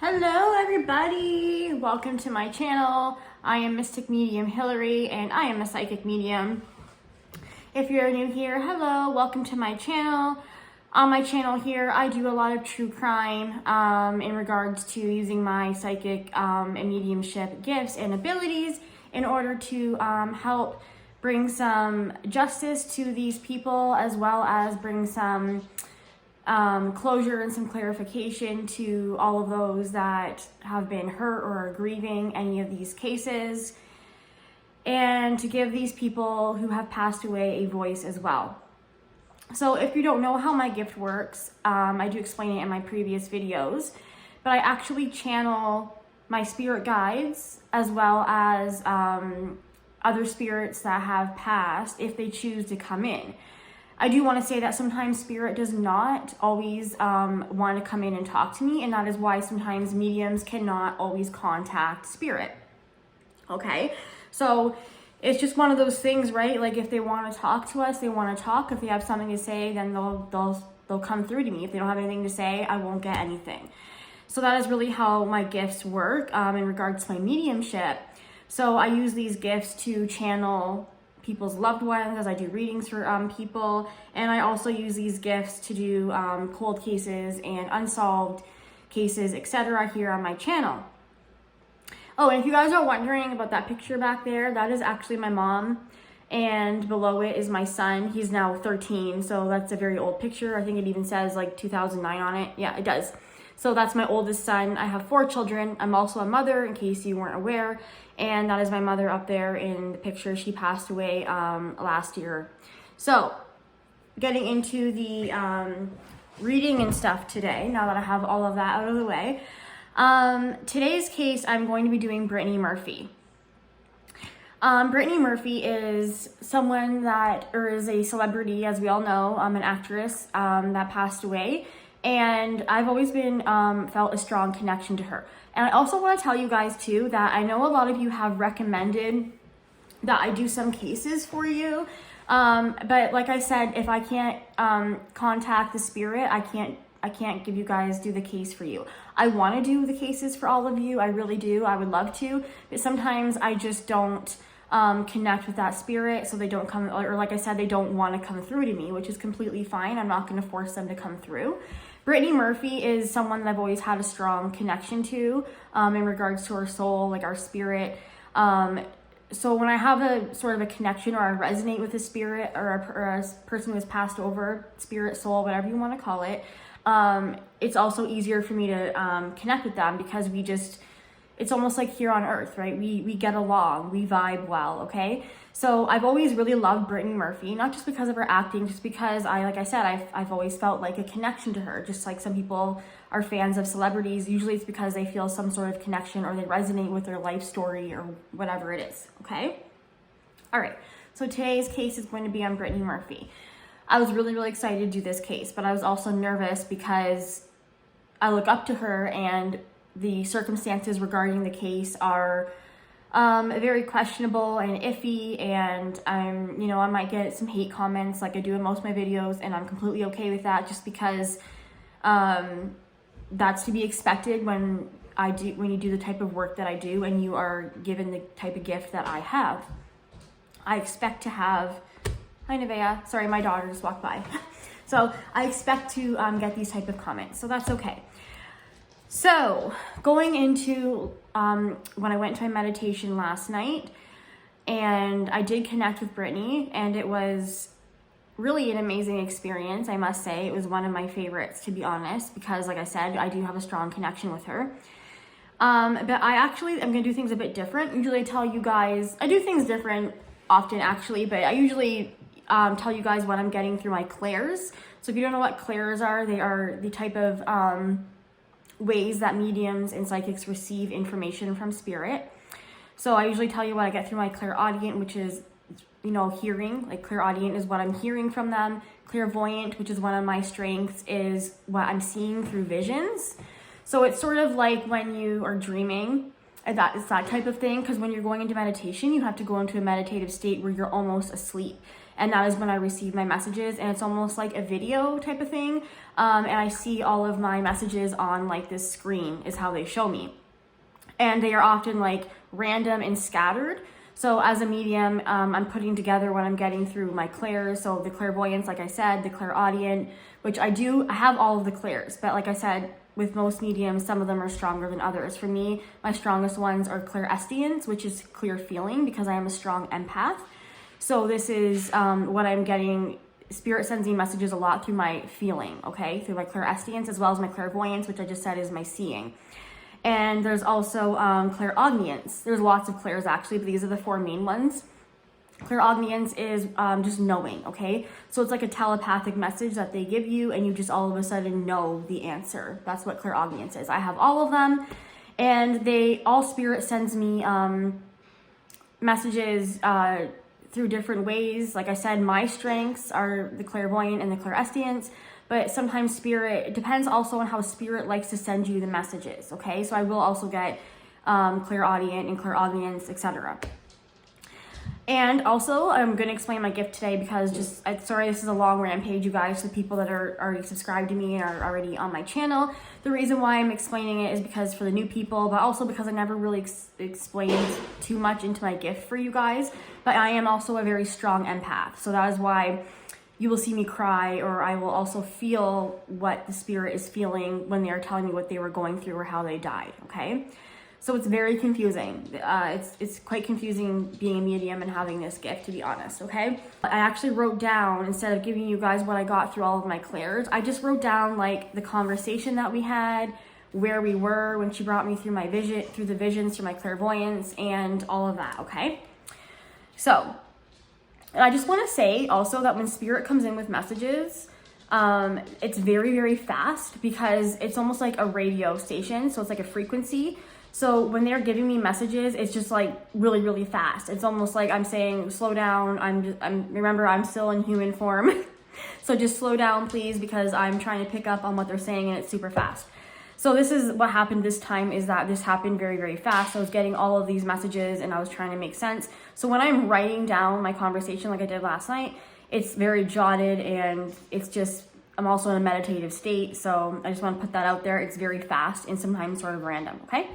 Hello everybody! Welcome to my channel. I am Mystic Medium Hilary and I am a psychic medium. If you're new here, hello, welcome to my channel. On my channel here, I do a lot of true crime in regards to using my psychic and mediumship gifts and abilities in order to help bring some justice to these people, as well as bring some closure and some clarification to all of those that have been hurt or are grieving any of these cases, and to give these people who have passed away a voice as well. So if you don't know how my gift works, I do explain it in my previous videos, but I actually channel my spirit guides as well as other spirits that have passed if they choose to come in. I do want to say that sometimes spirit does not always want to come in and talk to me, and that is why sometimes mediums cannot always contact spirit. Okay, so it's just one of those things, right? Like if they want to talk to us, they want to talk. If they have something to say, then they'll come through to me. If they don't have anything to say, I won't get anything. So that is really how my gifts work in regards to my mediumship. So I use these gifts to channel people's loved ones as I do readings for people, and I also use these gifts to do cold cases and unsolved cases, etc. here on my channel. Oh, and if you guys are wondering about that picture back there, that is actually my mom, and below it is my son. He's now 13, so that's a very old picture. I think it even says like 2009 on it. Yeah, it does. So that's my oldest son. I have 4 children. I'm also a mother, in case you weren't aware. And that is my mother up there in the picture. She passed away last year. So getting into the reading and stuff today, now that I have all of that out of the way. Today's case, I'm going to be doing Brittany Murphy. Brittany Murphy is someone that, or is a celebrity, as we all know, an actress that passed away. And I've always been felt a strong connection to her. And I also want to tell you guys too that I know a lot of you have recommended that I do some cases for you. But like I said, if I can't contact the spirit, I can't give you guys do the case for you. I want to do the cases for all of you. I really do. I would love to. But sometimes I just don't connect with that spirit, so they don't come, or like I said, they don't want to come through to me, which is completely fine. I'm not going to force them to come through. Brittany Murphy is someone that I've always had a strong connection to in regards to our soul, like our spirit. So when I have a sort of a connection, or I resonate with a spirit or a person who has passed over, spirit, soul, whatever you want to call it, it's also easier for me to connect with them, because it's almost like here on earth, right? We get along, we vibe well, okay? So I've always really loved Brittany Murphy, not just because of her acting, just because like I said, I've always felt like a connection to her. Just like some people are fans of celebrities, usually it's because they feel some sort of connection, or they resonate with their life story, or whatever it is, okay? All right, so today's case is going to be on Brittany Murphy. I was really, really excited to do this case, but I was also nervous because I look up to her, and the circumstances regarding the case are very questionable and iffy, and I might get some hate comments like I do in most of my videos, and I'm completely okay with that, just because that's to be expected when you do the type of work that I do, and you are given the type of gift that I have. I expect to have, hi Nevaeh, sorry, my daughter just walked by. So I expect to get these type of comments, so that's okay. So going into when I went to my meditation last night, and I did connect with Brittany, and it was really an amazing experience, I must say. It was one of my favorites, to be honest, because like I said, I do have a strong connection with her. But I'm going to do things a bit different. Usually I tell you guys, I do things different often actually, but I usually tell you guys what I'm getting through my clairs. So if you don't know what clairs are, they are the type of ways that mediums and psychics receive information from spirit. So I usually tell you what I get through my clairaudient, which is, hearing. Like clairaudient is what I'm hearing from them. Clairvoyant, which is one of my strengths, is what I'm seeing through visions. So it's sort of like when you are dreaming, and it's that type of thing, because when you're going into meditation, you have to go into a meditative state where you're almost asleep. and that is when I receive my messages, and it's almost like a video type of thing, and I see all of my messages on like this screen is how they show me, and they are often like random and scattered. So as a medium, I'm putting together what I'm getting through my clairs. So the clairvoyance, like I said, the clairaudient, which I have all of the clairs, but like I said, with most mediums, some of them are stronger than others. For me, my strongest ones are clairestience, which is clear feeling, because I am a strong empath. So this is what I'm getting. Spirit sends me messages a lot through my feeling, okay? Through my clairestience, as well as my clairvoyance, which I just said is my seeing. And there's also clairaudience. There's lots of clairs actually, but these are the 4 main ones. Clairaudience is just knowing, okay? So it's like a telepathic message that they give you, and you just all of a sudden know the answer. That's what clairaudience is. I have all of them, and all Spirit sends me messages through different ways. Like I said, my strengths are the clairvoyant and the clairestience, but sometimes Spirit, it depends also on how Spirit likes to send you the messages, okay? So I will also get clairaudient and clairaudience, etc. And also, I'm going to explain my gift today because sorry, this is a long rampage, you guys, the people that are already subscribed to me and are already on my channel. The reason why I'm explaining it is because for the new people, but also because I never really explained too much into my gift for you guys. But I am also a very strong empath. So that is why you will see me cry, or I will also feel what the Spirit is feeling when they are telling me what they were going through or how they died, okay? So it's very confusing. It's quite confusing being a medium and having this gift, to be honest, okay? I actually wrote down, instead of giving you guys what I got through all of my clairs, I just wrote down like the conversation that we had, where we were when she brought me through my vision, through the visions, through my clairvoyance, and all of that, okay? So, and I just want to say also that when Spirit comes in with messages, it's very, very fast, because it's almost like a radio station, so it's like a frequency. So when they're giving me messages, it's just like really, really fast. It's almost like I'm saying, slow down. Remember, I'm still in human form. So just slow down, please, because I'm trying to pick up on what they're saying, and it's super fast. So this is what happened this time, is that this happened very, very fast. I was getting all of these messages and I was trying to make sense. So when I'm writing down my conversation like I did last night, it's very jotted, and it's just, I'm also in a meditative state. So I just want to put that out there. It's very fast and sometimes sort of random, okay?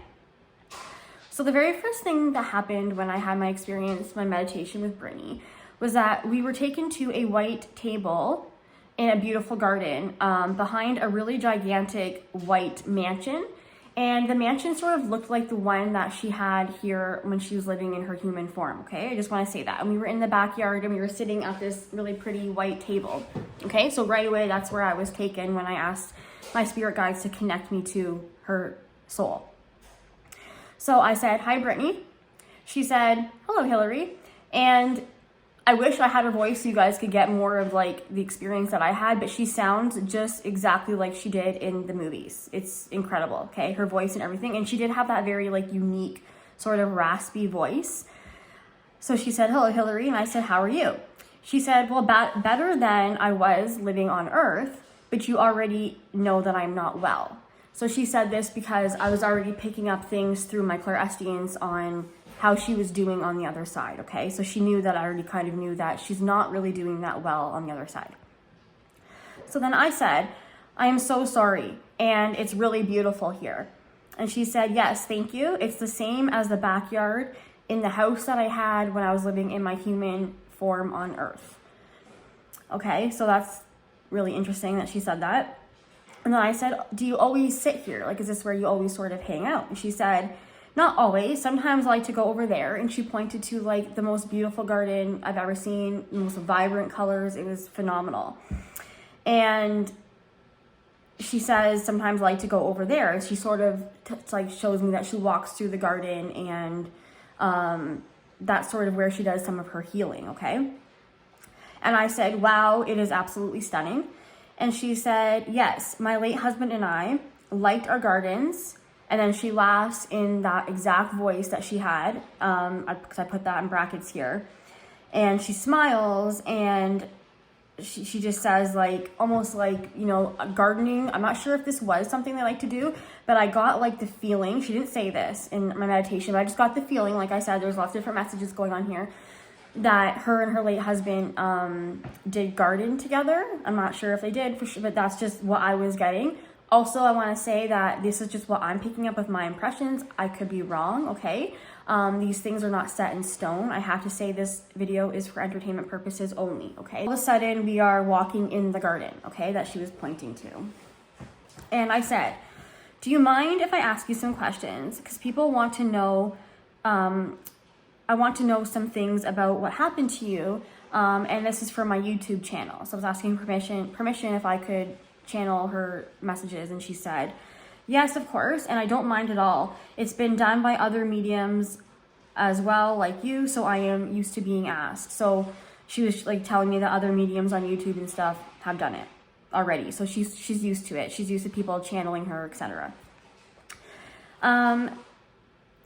So the very first thing that happened when I had my experience, my meditation with Brittany, was that we were taken to a white table in a beautiful garden behind a really gigantic white mansion. And the mansion sort of looked like the one that she had here when she was living in her human form, okay? I just want to say that. And we were in the backyard, and we were sitting at this really pretty white table, okay? So right away, that's where I was taken when I asked my spirit guides to connect me to her soul. So I said, "Hi, Brittany." She said, "Hello, Hilary." And I wish I had her voice so you guys could get more of like the experience that I had, but she sounds just exactly like she did in the movies. It's incredible, okay? Her voice and everything. And she did have that very like unique sort of raspy voice. So she said, "Hello, Hilary." And I said, "How are you?" She said, "Well, better than I was living on Earth, but you already know that I'm not well." So she said this because I was already picking up things through my clairestience on how she was doing on the other side, okay? So she knew that I already kind of knew that she's not really doing that well on the other side. So then I said, "I am so sorry, and it's really beautiful here." And she said, "Yes, thank you. It's the same as the backyard in the house that I had when I was living in my human form on Earth." Okay, so that's really interesting that she said that. And then I said, "Do you always sit here? Like, is this where you always sort of hang out?" And she said, "Not always. Sometimes I like to go over there." And she pointed to like the most beautiful garden I've ever seen, the most vibrant colors. It was phenomenal. And she says, "Sometimes I like to go over there." And she sort of like shows me that she walks through the garden, and that's sort of where she does some of her healing, okay? And I said, "Wow, it is absolutely stunning." And she said, "Yes, my late husband and I liked our gardens." And then she laughs in that exact voice that she had, because I put that in brackets here. And she smiles, and she just says, like, almost like, you know, gardening. I'm not sure if this was something they like to do, but I got like the feeling, she didn't say this in my meditation, but I just got the feeling, like I said, there's lots of different messages going on here. that her and her late husband did garden together. I'm not sure if they did for sure, but that's just what I was getting. Also, I want to say that this is just what I'm picking up with my impressions. I could be wrong, okay? These things are not set in stone. I have to say this video is for entertainment purposes only, okay? All of a sudden, we are walking in the garden, okay, that she was pointing to. And I said, do you mind if I ask you some questions? Because people want to know, I want to know some things about what happened to you. And this is for my YouTube channel. So I was asking permission if I could channel her messages, and she said, yes, of course, and I don't mind at all. It's been done by other mediums as well, like you, so I am used to being asked. So she was like telling me that other mediums on YouTube and stuff have done it already. So she's used to it. She's used to people channeling her, etc.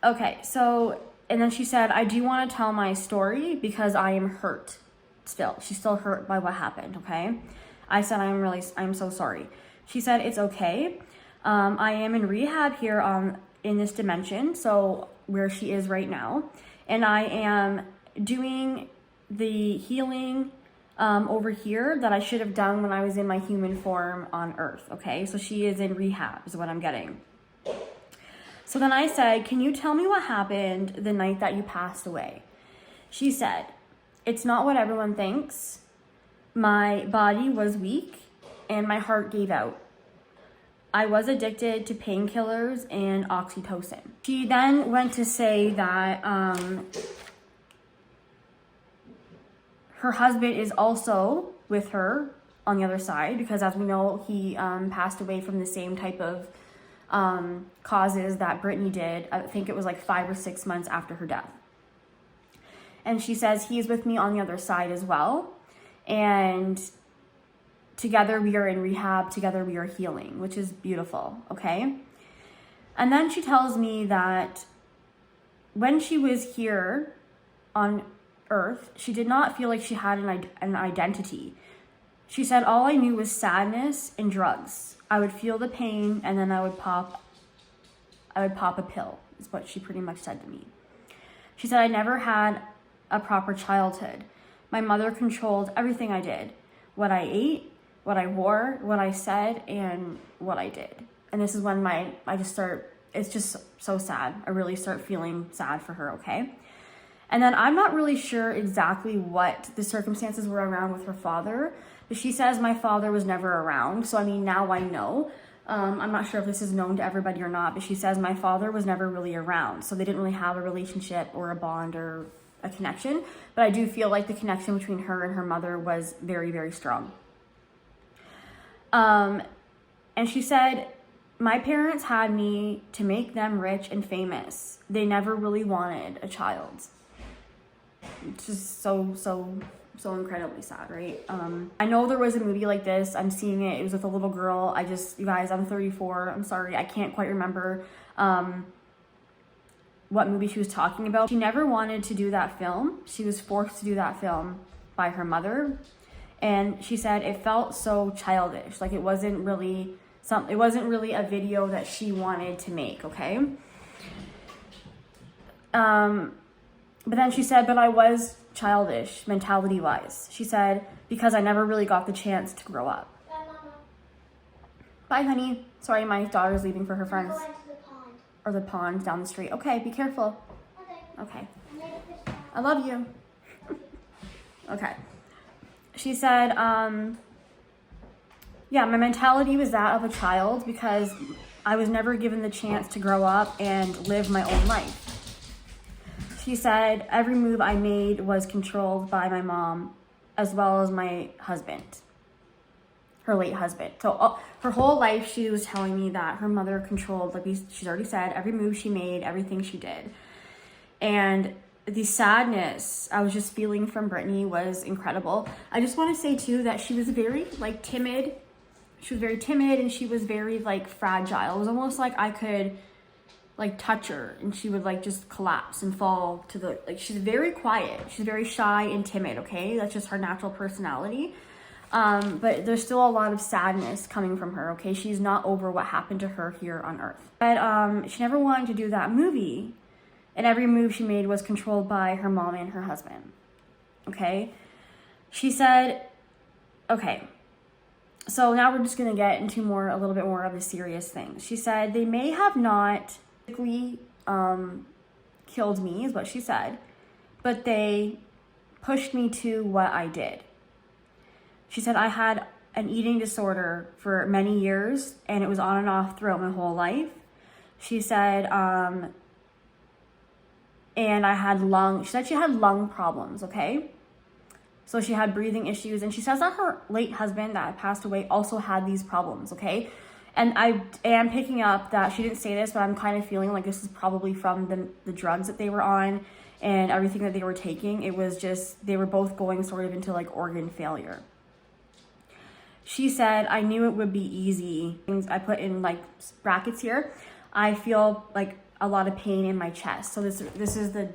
Okay, so, and then she said, I do want to tell my story because I am hurt still. She's still hurt by what happened, okay? I said, I'm so sorry. She said, it's okay. I am in rehab here in this dimension, so where she is right now. And I am doing the healing over here that I should have done when I was in my human form on Earth, okay? So she is in rehab is what I'm getting. So then I said, can you tell me what happened the night that you passed away? She said, it's not what everyone thinks. My body was weak and my heart gave out. I was addicted to painkillers and oxytocin. She then went to say that her husband is also with her on the other side because, as we know, he passed away from the same type of causes that Brittany did. I think it was like 5 or 6 months after her death. And she says he's with me on the other side as well. And together we are in rehab, together we are healing, which is beautiful, okay? And then she tells me that when she was here on Earth, she did not feel like she had an identity. She said, all I knew was sadness and drugs. I would feel the pain and then I would pop a pill, is what she pretty much said to me. She said, I never had a proper childhood. My mother controlled everything I did, what I ate, what I wore, what I said, and what I did. And this is when it's just so sad. I really start feeling sad for her, okay? And then I'm not really sure exactly what the circumstances were around with her father, but she says my father was never around. So, I mean, now I know. I'm not sure if this is known to everybody or not, but she says my father was never really around. So they didn't really have a relationship or a bond or a connection. But I do feel like the connection between her and her mother was very, very strong. And she said, my parents had me to make them rich and famous. They never really wanted a child. It's just so incredibly sad, right? I know there was a movie like this. I'm seeing it. It was with a little girl. You guys, I'm 34. I'm sorry. I can't quite remember what movie she was talking about. She never wanted to do that film. She was forced to do that film by her mother. And she said it felt so childish. Like it wasn't really a video that she wanted to make, okay? But then she said, but I was childish, mentality-wise. She said, because I never really got the chance to grow up. Bye, Mama. Bye, honey. Sorry, my daughter's leaving for her friends. I'm going to the pond. Or the pond down the street. Okay, be careful. Okay. I love you. Okay. She said, yeah, my mentality was that of a child because I was never given the chance to grow up and live my own life. She said every move I made was controlled by my mom as well as my husband, her late husband. So her whole life she was telling me that her mother controlled, like she's already said, every move she made, everything she did. And the sadness I was just feeling from Brittany was incredible. I just want to say too that she was very timid. She was very timid and she was very fragile. It was almost like I could touch her and she would just collapse and fall to the, she's very quiet. She's very shy and timid, okay? That's just her natural personality. But there's still a lot of sadness coming from her, okay? She's not over what happened to her here on Earth. But she never wanted to do that movie. And every move she made was controlled by her mom and her husband. okay? She said, okay, so now we're just going to get into a little bit more of the serious things. She said, they may have not physically killed me, is what she said, but they pushed me to what I did. She said, I had an eating disorder for many years, and it was on and off throughout my whole life. She said, and she said she had lung problems, okay? So she had breathing issues, and she says that her late husband that passed away also had these problems, okay? And I am picking up that she didn't say this, but I'm kind of feeling like this is probably from the drugs that they were on and everything that they were taking. It was just, they were both going sort of into like organ failure. She said, I knew it would be easy. I put in like brackets here. I feel like a lot of pain in my chest. So this is the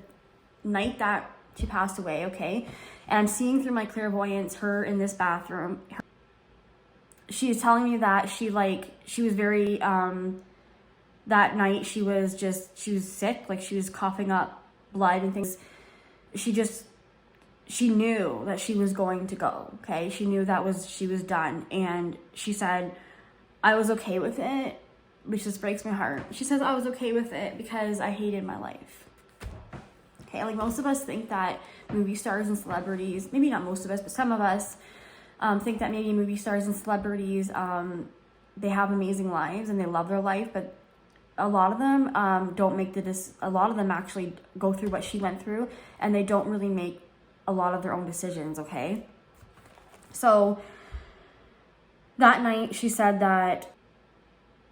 night that she passed away, okay? And I'm seeing through my clairvoyance her in this bathroom. She's telling me that she was very, that night she was sick, like she was coughing up blood and things. She knew that she was going to go, okay? She knew she was done. And she said, I was okay with it, which just breaks my heart. She says, I was okay with it because I hated my life. Okay, like most of us think that movie stars and celebrities, maybe not most of us, but some of us think that maybe movie stars and celebrities, they have amazing lives and they love their life, but a lot of them a lot of them actually go through what she went through, and they don't really make a lot of their own decisions, okay? So that night she said that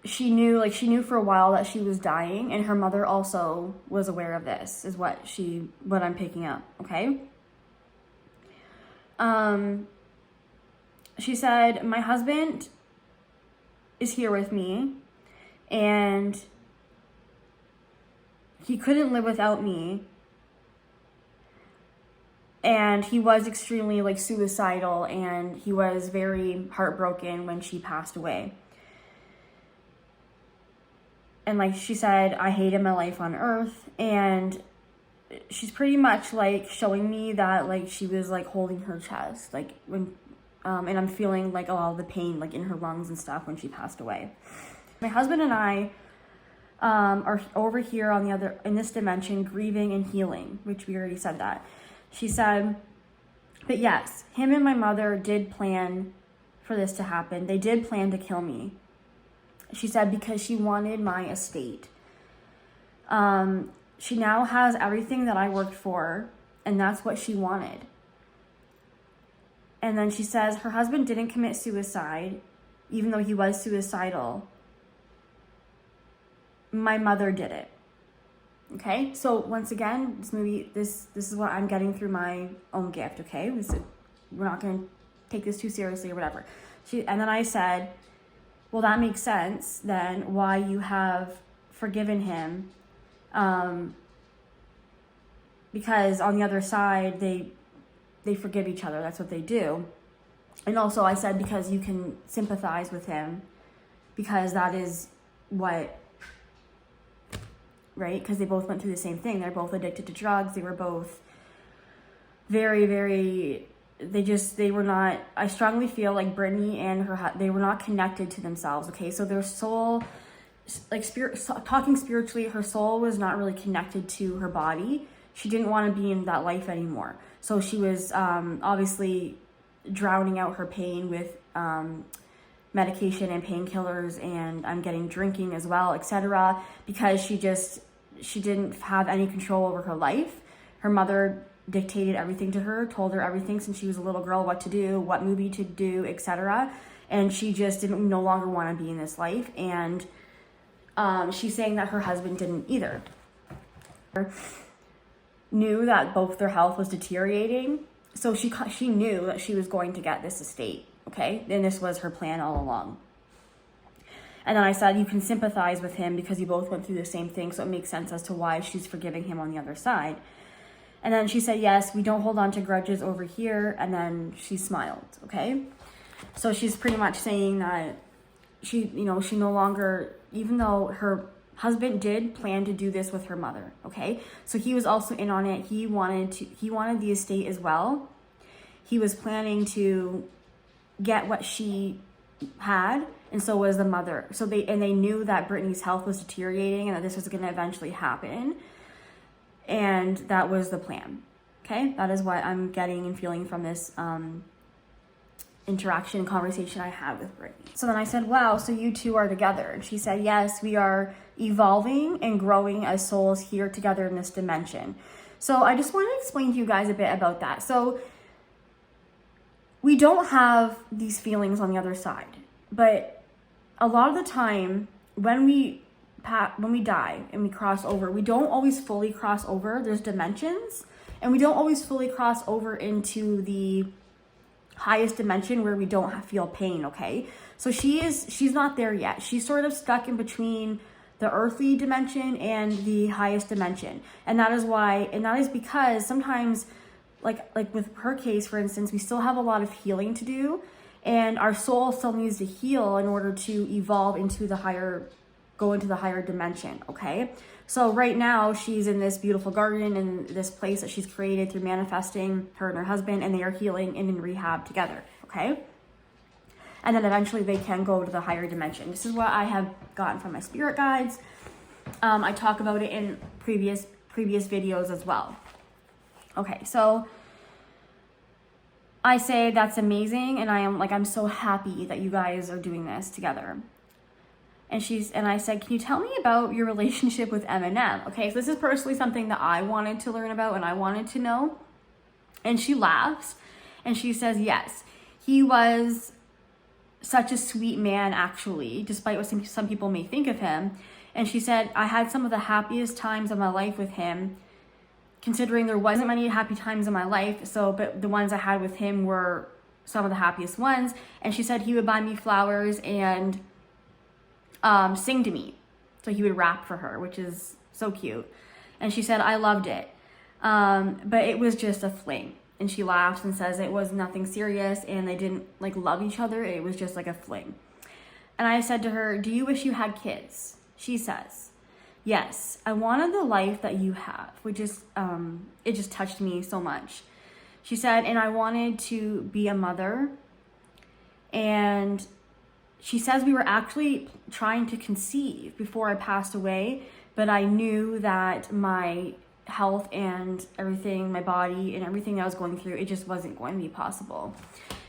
she knew for a while that she was dying, and her mother also was aware of this, is what I'm picking up, okay? She said, my husband is here with me, and he couldn't live without me, and he was extremely like suicidal, and he was very heartbroken when she passed away. And like she said, I hated my life on earth. And she's pretty much like showing me that like she was like holding her chest, like when and I'm feeling like a lot of the pain like in her lungs and stuff when she passed away. My husband and I are over here in this dimension, grieving and healing, which we already said that. She said, but yes, him and my mother did plan for this to happen. They did plan to kill me. She said, because she wanted my estate. She now has everything that I worked for, and that's what she wanted. And then she says her husband didn't commit suicide, even though he was suicidal. My mother did it. Okay? So once again, this is what I'm getting through my own gift, okay? We're not going to take this too seriously or whatever. And then I said, well, that makes sense then why you have forgiven him, because on the other side, they forgive each other. That's what they do. And also I said, because you can sympathize with him, because that is what, right? Because they both went through the same thing. They're both addicted to drugs. They were both very, very, they were not, I strongly feel like Brittany and they were not connected to themselves, okay? So their soul, like talking spiritually, her soul was not really connected to her body. She didn't want to be in that life anymore. So she was obviously drowning out her pain with medication and painkillers, and I'm getting drinking as well, etc. Because she didn't have any control over her life. Her mother dictated everything to her, told her everything since she was a little girl, what to do, what movie to do, etc. And she just no longer want to be in this life. And she's saying that her husband didn't either. Knew that both their health was deteriorating, so she knew that she was going to get this estate, okay? And this was her plan all along. And then I said, you can sympathize with him because you both went through the same thing, so it makes sense as to why she's forgiving him on the other side. And then she said, yes, we don't hold on to grudges over here. And then she smiled, okay? So she's pretty much saying that she no longer, even though her husband did plan to do this with her mother, okay? So he was also in on it. He wanted the estate as well. He was planning to get what she had, and so was the mother. So they knew that Brittany's health was deteriorating and that this was going to eventually happen. And that was the plan. Okay? That is what I'm getting and feeling from this interaction conversation I had with Brittany. So then I said, wow, so you two are together. And she said, yes, we are evolving and growing as souls here together in this dimension. So I just want to explain to you guys a bit about that. So we don't have these feelings on the other side, but a lot of the time when we die and we cross over, we don't always fully cross over. There's dimensions, and we don't always fully cross over into the highest dimension where we don't feel pain, okay? So she's not there yet. She's sort of stuck in between the earthly dimension and the highest dimension. And that is because sometimes, like with her case, for instance, we still have a lot of healing to do, and our soul still needs to heal in order to evolve into the higher dimension, okay? So right now she's in this beautiful garden in this place that she's created through manifesting, her and her husband, and they are healing and in rehab together, okay? And then eventually they can go to the higher dimension. This is what I have gotten from my spirit guides. I talk about it in previous videos as well. Okay, so I say that's amazing, and I'm so happy that you guys are doing this together. And I said, can you tell me about your relationship with Eminem? Okay, so this is personally something that I wanted to learn about and I wanted to know. And she laughs and she says, yes, he was such a sweet man, actually, despite what some people may think of him. And she said, I had some of the happiest times of my life with him, considering there wasn't many happy times in my life. But the ones I had with him were some of the happiest ones. And she said he would buy me flowers and sing to me. So he would rap for her, which is so cute. And she said, I loved it. But it was just a fling. And she laughs and says it was nothing serious and they didn't love each other. It was just like a fling. And I said to her, do you wish you had kids? She says, yes, I wanted the life that you have, which is, it just touched me so much. She said, and I wanted to be a mother. And she says we were actually trying to conceive before I passed away, but I knew that my health and everything, my body and everything I was going through, it just wasn't going to be possible.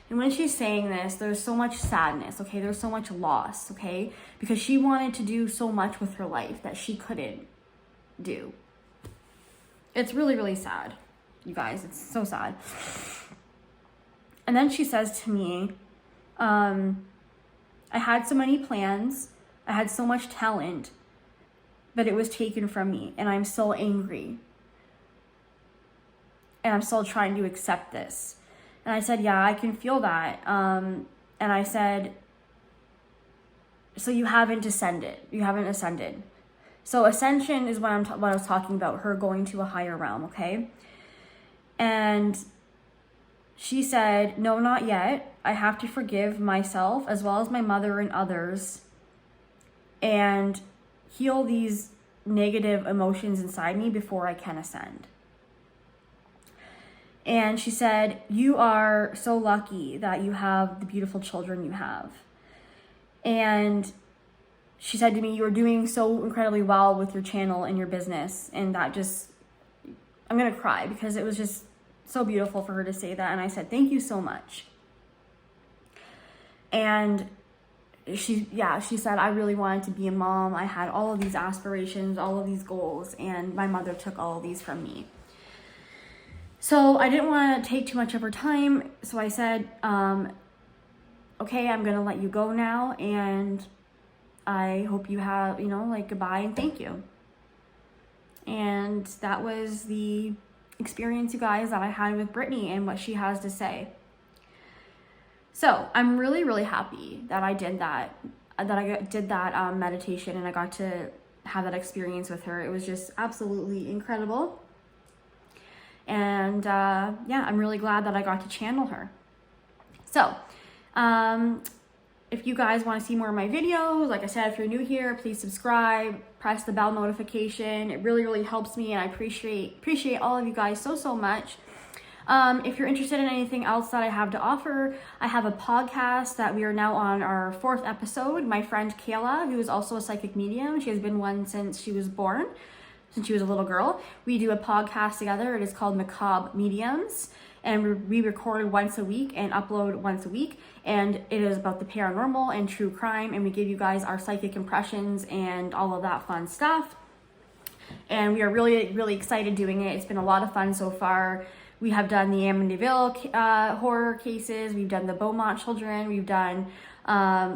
And when she's saying this, there's so much sadness, okay? There's so much loss, okay? Because she wanted to do so much with her life that she couldn't do. It's really, really sad, you guys. It's so sad. And then she says to me, I had so many plans, I had so much talent, but it was taken from me, and I'm so angry. And I'm still trying to accept this. And I said, yeah, I can feel that. And I said, so you haven't ascended. So ascension is what I was talking about, her going to a higher realm, okay? And she said, no, not yet. I have to forgive myself as well as my mother and others and heal these negative emotions inside me before I can ascend. And she said, you are so lucky that you have the beautiful children you have. And she said to me, you are doing so incredibly well with your channel and your business. And that just, I'm going to cry because it was just so beautiful for her to say that. And I said, thank you so much. And she said, I really wanted to be a mom. I had all of these aspirations, all of these goals, and my mother took all of these from me. So I didn't want to take too much of her time. So I said, okay, I'm going to let you go now. And I hope you have, goodbye and thank you. And that was the experience, you guys, that I had with Brittany and what she has to say. So I'm really, really happy that I did that, meditation and I got to have that experience with her. It was just absolutely incredible. And I'm really glad that I got to channel her. So if you guys want to see more of my videos, like I said, if you're new here, please subscribe, press the bell notification. It really, really helps me, and I appreciate all of you guys so much. If you're interested in anything else that I have to offer, I have a podcast that we are now on our 4th episode. My friend Kayla, who is also a psychic medium, she has been one since she was born, since she was a little girl. We do a podcast together. It is called Macabre Mediums, and we record once a week and upload once a week, and it is about the paranormal and true crime, and we give you guys our psychic impressions and all of that fun stuff. And we are really, really excited doing it. It's been a lot of fun so far. We have done the Amityville horror cases. We've done the Beaumont children. We've done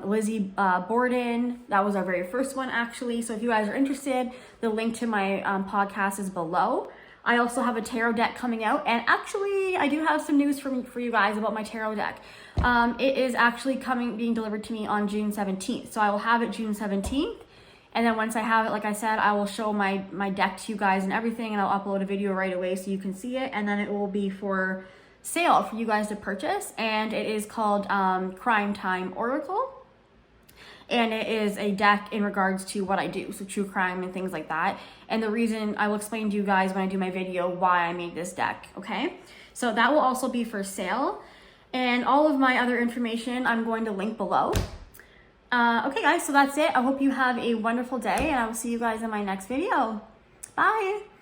Lizzie Borden. That was our very first one, actually. So if you guys are interested, the link to my podcast is below. I also have a tarot deck coming out, and actually I do have some news for you guys about my tarot deck. It is actually being delivered to me on June 17th. So I will have it June 17th. And then once I have it, like I said, I will show my deck to you guys and everything, and I'll upload a video right away so you can see it. And then it will be for sale for you guys to purchase. And it is called Crime Time Oracle. And it is a deck in regards to what I do, so true crime and things like that. And the reason, I will explain to you guys when I do my video why I made this deck, okay? So that will also be for sale. And all of my other information I'm going to link below. Okay guys, so that's it. I hope you have a wonderful day, and I will see you guys in my next video. Bye!